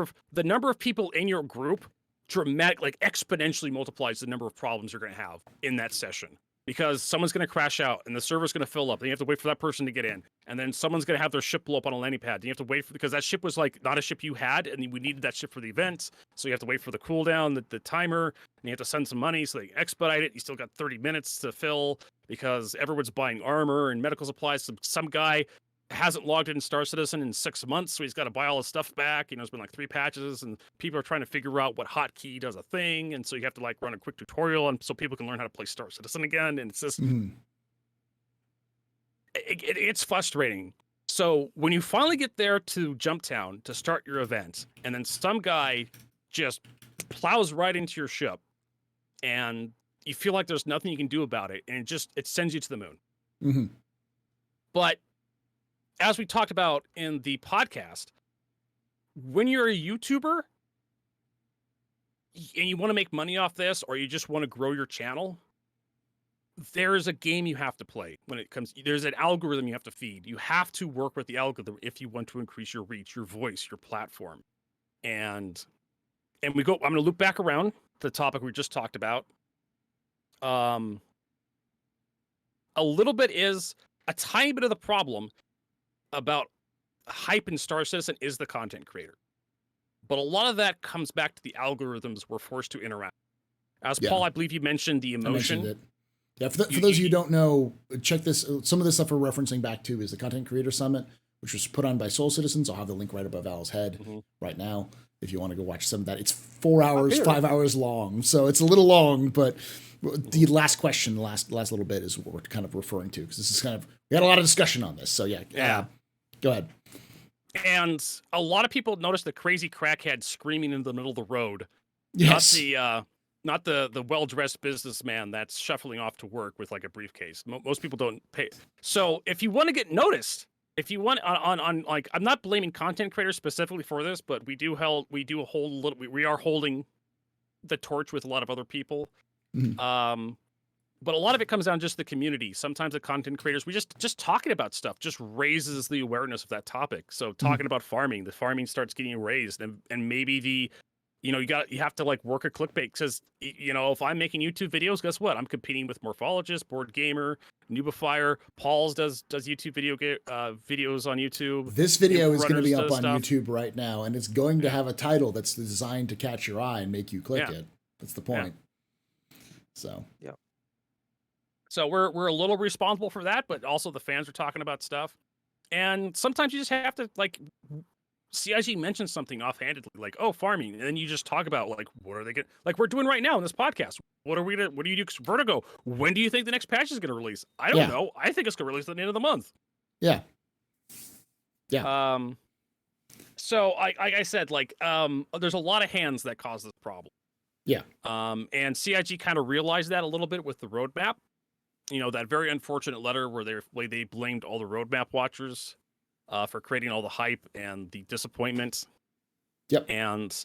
of people in your group exponentially multiplies the number of problems you're going to have in that session. Because someone's going to crash out, and the server's going to fill up. Then you have to wait for that person to get in, and then someone's going to have their ship blow up on a landing pad. And you have to wait because that ship was like not a ship you had, and we needed that ship for the event. So you have to wait for the cooldown, the timer, and you have to send some money so they expedite it. You still got 30 minutes to fill because everyone's buying armor and medical supplies. Some guy hasn't logged in Star Citizen in 6 months, so he's got to buy all his stuff back. It's been like 3 patches, and people are trying to figure out what hotkey does a thing, and so you have to run a quick tutorial, and so people can learn how to play Star Citizen again. And it's just, it's frustrating. So when you finally get there to Jumptown to start your event, and then some guy just plows right into your ship, and you feel like there's nothing you can do about it, and it sends you to the moon. Mm-hmm. But as we talked about in the podcast, when you're a YouTuber and you want to make money off this, or you just want to grow your channel, there's a game you have to play when it comes. There's an algorithm you have to feed. You have to work with the algorithm if you want to increase your reach, your voice, your platform. And I'm going to loop back around to the topic we just talked about. A little bit is a tiny bit of the problem about hype in Star Citizen is the content creator. But a lot of that comes back to the algorithms we're forced to interact. As Paul, I believe you mentioned the emotion. I mentioned it. Yeah, for those of you who don't know, check this. Some of this stuff we're referencing back to is the Content Creator Summit, which was put on by Soul Citizens. I'll have the link right above Al's head right now if you want to go watch some of that. It's 4 hours, 5 hours long. So it's a little long, but the last question, the last little bit is what we're kind of referring to, because this is we had a lot of discussion on this. So yeah. Go ahead. And a lot of people noticed the crazy crackhead screaming in the middle of the road. Yes. Not the well-dressed businessman that's shuffling off to work with like a briefcase. Most people don't pay. So if you want to get noticed, if you want on like, I'm not blaming content creators specifically for this, but we are holding the torch with a lot of other people. Mm-hmm. But a lot of it comes down to just the community. Sometimes the content creators, we just talking about stuff just raises the awareness of that topic. So talking about farming, the farming starts getting raised, and maybe you have to like work a clickbait, because if I'm making YouTube videos, guess what? I'm competing with Morphologist, Board Gamer, Noobifier. Paul's does YouTube videos on YouTube. This video is going to be up on YouTube right now, and it's going to have a title that's designed to catch your eye and make you click it. That's the point. So yeah. So we're a little responsible for that, but also the fans are talking about stuff. And sometimes you just have to, like, CIG mentions something offhandedly, like, oh, farming. And then you just talk about, like, what are they going to, like we're doing right now in this podcast. What do you do? Vertigo. When do you think the next patch is going to release? I don't know. I think it's going to release at the end of the month. Yeah. So I said, like, there's a lot of hands that cause this problem. Yeah. And CIG kind of realized that a little bit with the roadmap. That very unfortunate letter where they blamed all the roadmap watchers for creating all the hype and the disappointment. Yep. And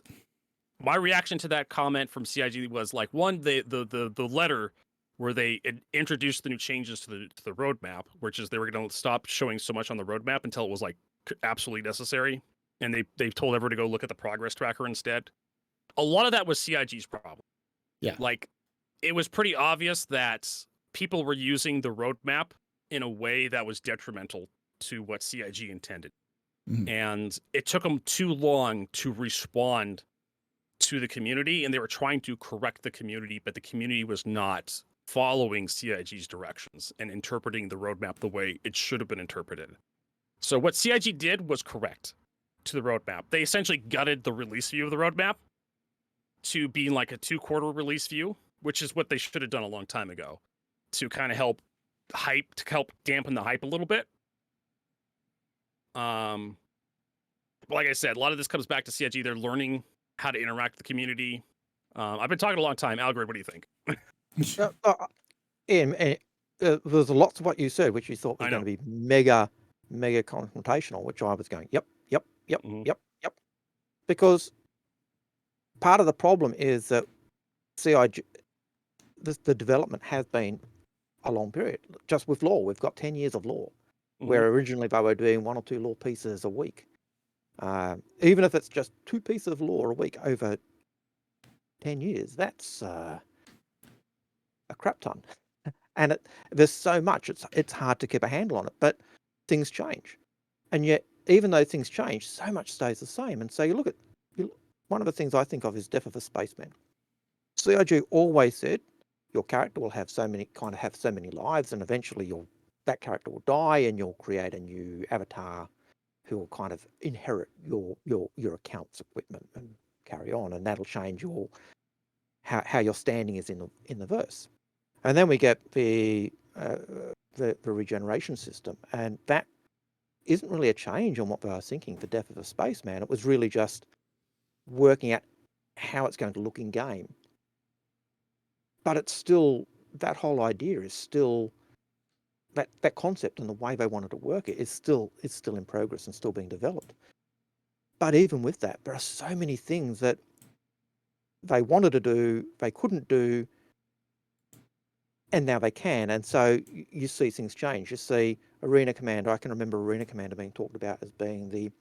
my reaction to that comment from CIG was like, one, the letter where they introduced the new changes to the roadmap, which is they were going to stop showing so much on the roadmap until it was like absolutely necessary, and they told everyone to go look at the progress tracker instead. A lot of that was CIG's problem. Yeah. Like, it was pretty obvious that people were using the roadmap in a way that was detrimental to what CIG intended. And it took them too long to respond to the community, and they were trying to correct the community, but the community was not following CIG's directions and interpreting the roadmap the way it should have been interpreted. So what CIG did was correct to the roadmap. They essentially gutted the release view of the roadmap to be like a 2-quarter release view, which is what they should have done a long time ago, to kind of help dampen the hype a little bit. Like I said, a lot of this comes back to CIG. They're learning how to interact with the community. I've been talking a long time. Algared, what do you think? Ian, there's lots of what you said, which you thought was going to be mega confrontational, which I was going, yep. Because part of the problem is that CIG, the development has been a long period. Just with law, we've got 10 years of law, where originally they were doing 1 or 2 law pieces a week. Even if it's just 2 pieces of law a week over 10 years, that's a crap ton. And there's so much, it's hard to keep a handle on it, but things change. And yet, even though things change, so much stays the same. And so you look at, one of the things I think of is Death of a Spaceman. CIG always said your character will have so many lives, and eventually that character will die, and you'll create a new avatar who will kind of inherit your account's equipment and carry on, and that'll change how your standing is in the verse. And then we get the regeneration system, and that isn't really a change on what they were thinking for Death of a Spaceman. It was really just working out how it's going to look in game. But it's still, that whole idea is still, that concept and the way they wanted to work it is still in progress and still being developed. But even with that, there are so many things that they wanted to do, they couldn't do, and now they can. And so you see things change. You see Arena Commander. I can remember Arena Commander being talked about as being the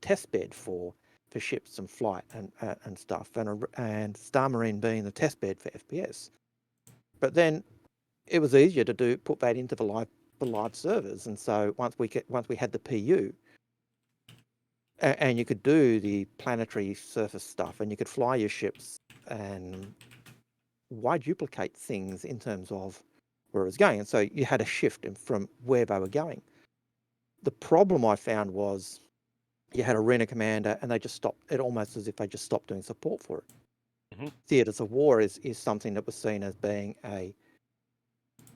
test bed for ships and flight and stuff, and Star Marine being the test bed for FPS. But then it was easier to put that into the live servers. And so once we had the PU, and you could do the planetary surface stuff, and you could fly your ships, and why duplicate things in terms of where it was going? And so you had a shift from where they were going. The problem I found was you had Arena Commander, and they just stopped. It almost as if they just stopped doing support for it. Theatres of War is something that was seen as being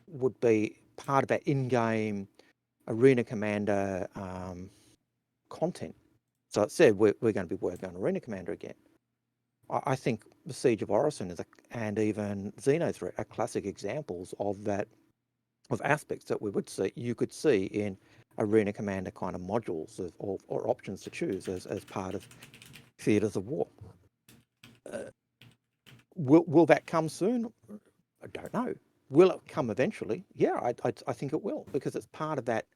would be part of that in-game Arena Commander content. So it said we're going to be working on Arena Commander again. I think the Siege of Orison and even Xenothreat are classic examples of that, of aspects that you could see in Arena Commander kind of modules or options to choose as part of Theatres of War. Will that come soon? I don't know. Will it come eventually? Yeah, I think it will, because it's part of that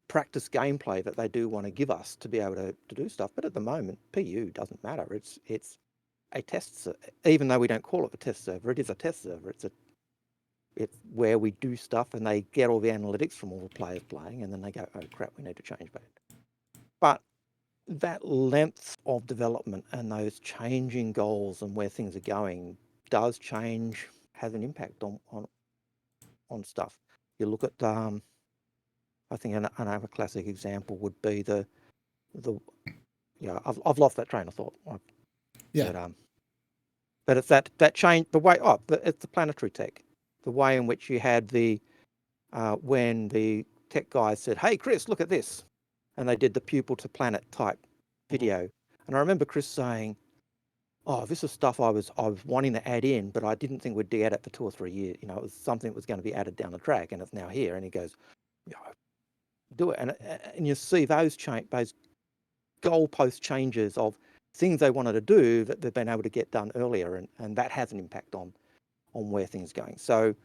practice gameplay that they do want to give us to be able to do stuff. But at the moment, PU doesn't matter. It's a test server. Even though we don't call it a test server, it is a test server. It's where we do stuff, and they get all the analytics from all the players playing, and then they go, oh crap, we need to change that. But that length of development and those changing goals and where things are going does change, has an impact on stuff. You look at I think another classic example would be I've lost that train of thought. But it's that change, the way it's the planetary tech, the way in which you had when the tech guys said, "Hey Chris, look at this," and they did the pupil to planet type video, and I remember Chris saying, "Oh, this is stuff I was wanting to add in, but I didn't think we'd add it for 2 or 3 years. You know, it was something that was going to be added down the track, and it's now here." And he goes, "Yeah, do it." And you see those goalpost changes of things they wanted to do that they've been able to get done earlier, and that has an impact on where things are going. So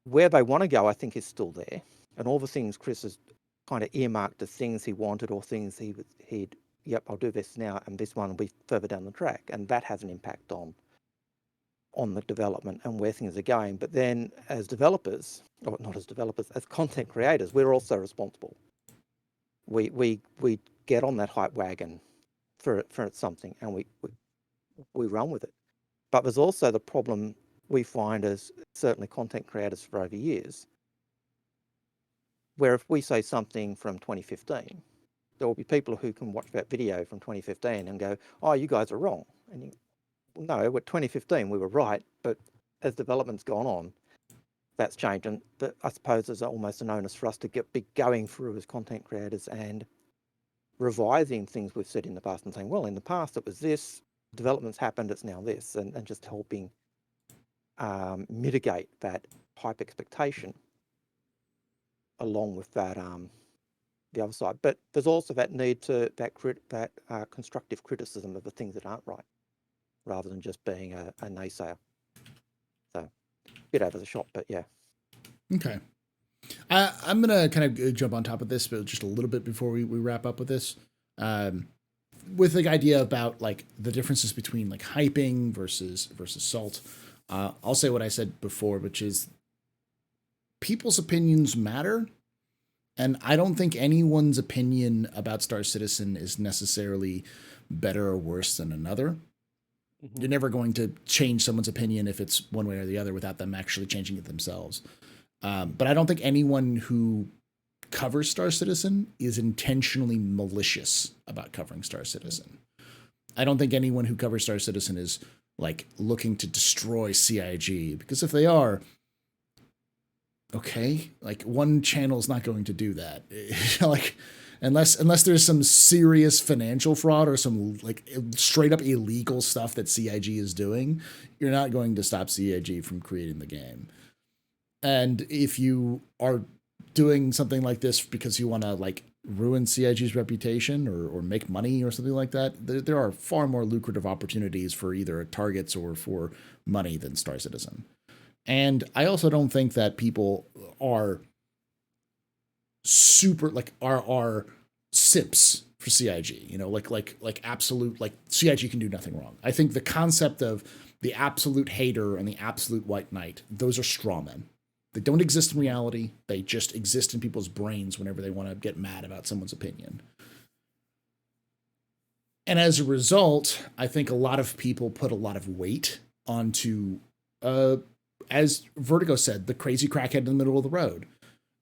where they want to go, I think, is still there, and all the things Chris has kind of earmarked as things he wanted or things he'd yep, I'll do this now, and this one will be further down the track, and that has an impact on the development and where things are going. But then as developers, or not as developers, as content creators, we're also responsible. We get on that hype wagon for something, and we run with it. But there's also the problem we find as certainly content creators for over years, where if we say something from 2015, there will be people who can watch that video from 2015 and go, oh, you guys are wrong. And no, with 2015 we were right, but as development's gone on, that's changed. And I suppose there's almost an onus for us to be going through as content creators and revising things we've said in the past and saying, well, in the past it was this, developments happened, it's now this, and just helping mitigate that hype expectation along with that the other side. But there's also that need to that constructive criticism of the things that aren't right, rather than just being a naysayer. So a bit over the shop, but yeah. Okay. I'm gonna kind of jump on top of this, but just a little bit before we wrap up with this. With the idea about like the differences between like hyping versus salt. I'll say what I said before, which is people's opinions matter. And I don't think anyone's opinion about Star Citizen is necessarily better or worse than another. Mm-hmm. You're never going to change someone's opinion if it's one way or the other without them actually changing it themselves. But I don't think anyone who covers Star Citizen is intentionally malicious about covering Star Citizen. I don't think anyone who covers Star Citizen is like looking to destroy CIG, because if they are, okay, like one channel is not going to do that. Like unless there's some serious financial fraud or some like straight up illegal stuff that CIG is doing, you're not going to stop CIG from creating the game. And if you are doing something like this because you want to like ruin CIG's reputation or make money or something like that, there are far more lucrative opportunities for either targets or for money than Star Citizen. And I also don't think that people are super like are simps for CIG, you know, like absolute, like CIG can do nothing wrong. I think the concept of the absolute hater and the absolute white knight, those are straw men. They don't exist in reality. They just exist in people's brains whenever they want to get mad about someone's opinion. And as a result, I think a lot of people put a lot of weight onto, as Vertigo said, the crazy crackhead in the middle of the road.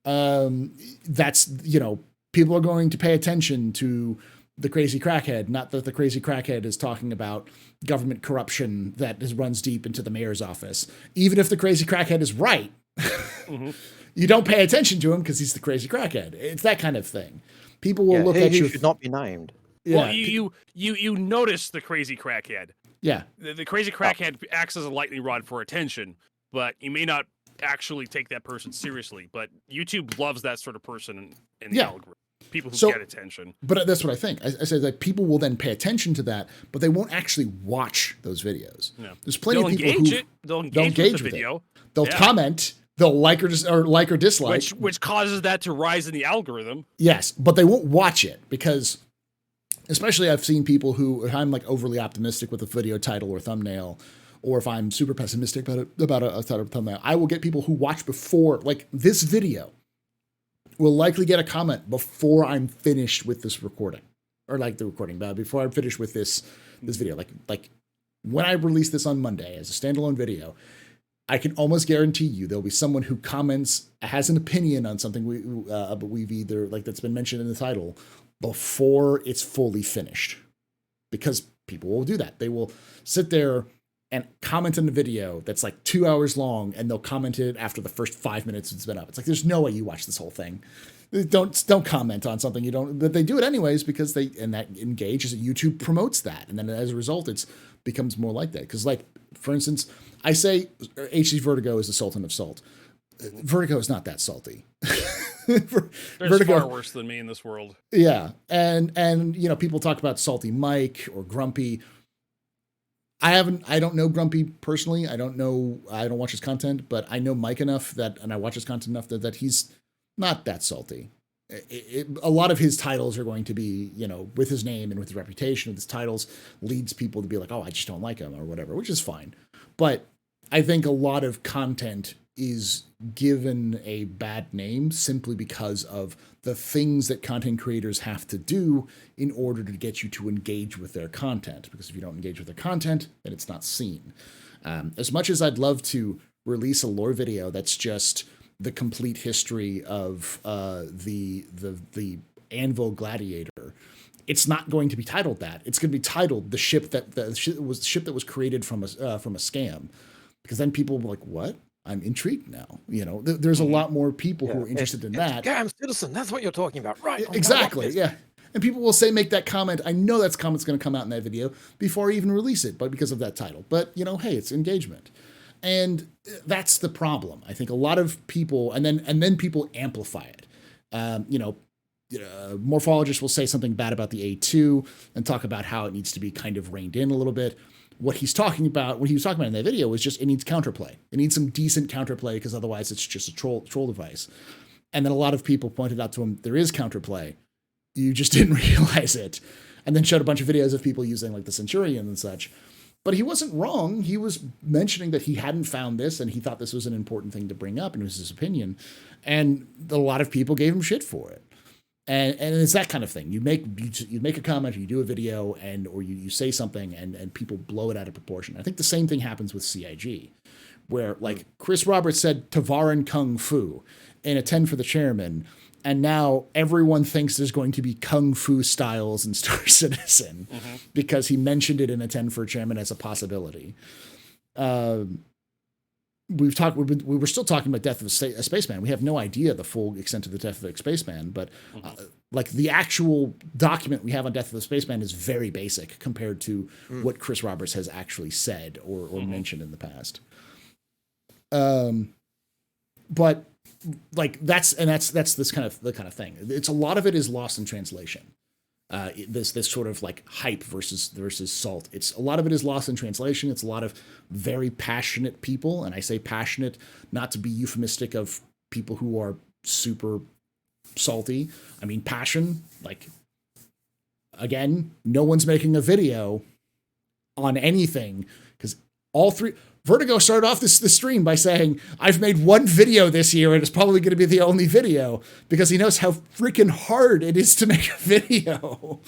That's, you know, people are going to pay attention to the crazy crackhead, not that the crazy crackhead is talking about government corruption that runs deep into the mayor's office. Even if the crazy crackhead is right, mm-hmm. You don't pay attention to him because he's the crazy crackhead. It's that kind of thing. People will look at you. He should not be named. Yeah. Well, you notice the crazy crackhead. Yeah. The crazy crackhead acts as a lightning rod for attention, but you may not actually take that person seriously. But YouTube loves that sort of person in the algorithm. People who get attention. But that's what I think. I say that people will then pay attention to that, but they won't actually watch those videos. No. There's plenty of people who they'll engage with the video. It. They'll comment. They'll like or dislike. Which causes that to rise in the algorithm. Yes, but they won't watch it because, especially I've seen people who, if I'm like overly optimistic with a video title or thumbnail, or if I'm super pessimistic about a title or thumbnail, I will get people who watch before, like this video will likely get a comment before I'm finished with this recording, or like the recording, but before I'm finished with this video. Like when I release this on Monday as a standalone video, I can almost guarantee you there'll be someone who comments, has an opinion on something we've either like that's been mentioned in the title before it's fully finished, because people will do that. They will sit there and comment on the video that's like 2 hours long, and they'll comment it after the first 5 minutes it's been up. It's like, there's no way you watch this whole thing. Don't comment on something you don't, but they do it anyways because that engages. YouTube promotes that. And then as a result, it's becomes more like that. Cause like, for instance, I say HCVertigo is the Sultan of Salt. Vertigo is not that salty. There's Vertigo, far worse than me in this world. Yeah. And, you know, people talk about Salty Mike or Grumpy. I don't know Grumpy personally. I don't watch his content, but I know Mike enough and I watch his content enough that he's not that salty. A lot of his titles are going to be, you know, with his name and with his reputation of his titles leads people to be like, oh, I just don't like him or whatever, which is fine. But I think a lot of content is given a bad name simply because of the things that content creators have to do in order to get you to engage with their content. Because if you don't engage with their content, then it's not seen. As much as I'd love to release a lore video that's just the complete history of the Anvil Gladiator, it's not going to be titled that. It's going to be titled the ship that was created from a scam, because then people will be like, what? I'm intrigued now. You know, there's a lot more people who are interested in that. Scam Citizen, that's what you're talking about, right? Exactly, yeah. And people will make that comment. I know that comment's going to come out in that video before I even release it, but because of that title. But, you know, hey, it's engagement. And that's the problem. I think a lot of people, and then people amplify it. Morphologists will say something bad about the A2 and talk about how it needs to be kind of reined in a little bit. What he was talking about in that video was just it needs counterplay. It needs some decent counterplay, because otherwise it's just a troll device. And then a lot of people pointed out to him, there is counterplay. You just didn't realize it. And then showed a bunch of videos of people using like the Centurion and such. But he wasn't wrong. He was mentioning that he hadn't found this and he thought this was an important thing to bring up, and it was his opinion. And a lot of people gave him shit for it. And it's that kind of thing. You make a comment, or you do a video, or you say something, and people blow it out of proportion. I think the same thing happens with CIG, where like Chris Roberts said Tavaran Kung Fu in a 10 for the chairman, and now everyone thinks there's going to be Kung Fu styles in Star Citizen because he mentioned it in a 10 for chairman as a possibility. We were still talking about Death of a Spaceman. We have no idea the full extent of the Death of a Spaceman, but like the actual document we have on Death of the Spaceman is very basic compared to what Chris Roberts has actually said or mentioned in the past. But like that's this kind of the kind of thing. It's a lot of it is lost in translation. This sort of like hype versus salt. It's a lot of it is lost in translation. It's a lot of very passionate people, and I say passionate not to be euphemistic of people who are super salty. I mean passion. Like, again, no one's making a video on anything, because all three. Vertigo started off this stream by saying, I've made one video this year and it's probably going to be the only video, because he knows how freaking hard it is to make a video.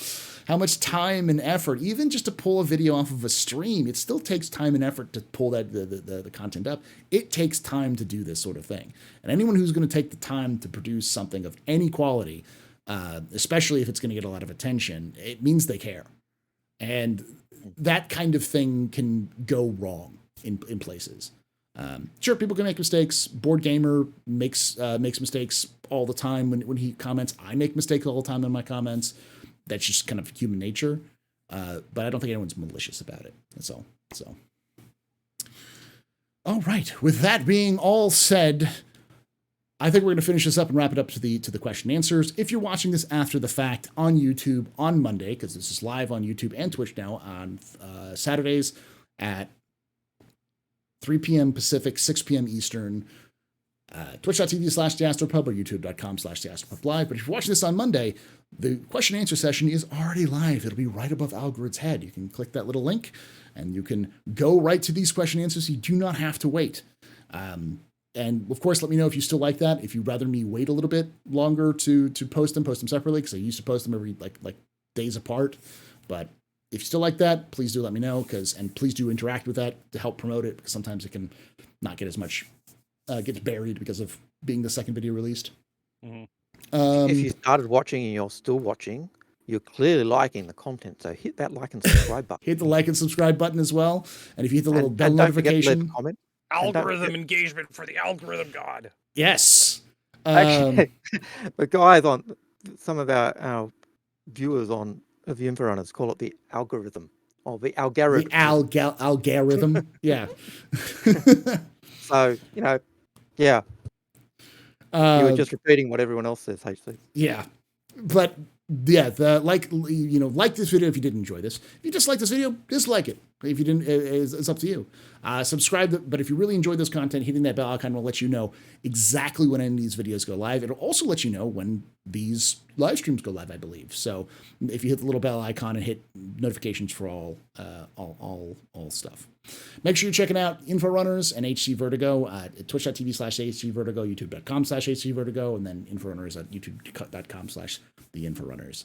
How much time and effort, even just to pull a video off of a stream, it still takes time and effort to pull the content up. It takes time to do this sort of thing. And anyone who's going to take the time to produce something of any quality, especially if it's going to get a lot of attention, it means they care. And that kind of thing can go wrong in places. Sure, people can make mistakes. Board Gamer makes mistakes all the time when he comments. I make mistakes all the time in my comments. That's just kind of human nature. But I don't think anyone's malicious about it. That's all. So, all right. With that being all said, I think we're going to finish this up and wrap it up to the question and answers. If you're watching this after the fact on YouTube on Monday, because this is live on YouTube and Twitch now on Saturdays at 3 p.m. Pacific, 6 p.m. Eastern, twitch.tv/TheAstroPub or youtube.com/TheAstroPubLive. But if you're watching this on Monday, the question and answer session is already live. It'll be right above Algared's head. You can click that little link and you can go right to these question and answers. You do not have to wait. And of course, let me know if you still like that. If you'd rather me wait a little bit longer to post them separately, because I used to post them every like days apart. But if you still like that, please do let me know, and please do interact with that to help promote it, because sometimes it can not get as much, gets buried because of being the second video released. If you started watching and you're still watching, you're clearly liking the content, so hit that like and subscribe button. Hit the like and subscribe button as well, and if you hit the little bell and notification, comment. Algorithm engagement for the algorithm god. Yes. Actually, the guys on some of our viewers on the Infrarunners call it the algorithm, or the algorithm. The algorithm, yeah. So, yeah. You were just repeating what everyone else says, HC. Yeah. But yeah, like this video if you did enjoy this. If you dislike this video, dislike it. If you didn't, it's up to you. Subscribe, but if you really enjoyed this content, hitting that bell icon will let you know exactly when any of these videos go live. It'll also let you know when these live streams go live, I believe. So if you hit the little bell icon and hit notifications for all stuff. Make sure you're checking out Inforunners and HCVertigo at twitch.tv/HCVertigo, youtube.com/HCVertigo, and then Inforunners at youtube.com/theinforunners.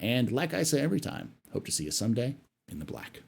And like I say every time, hope to see you someday in the black.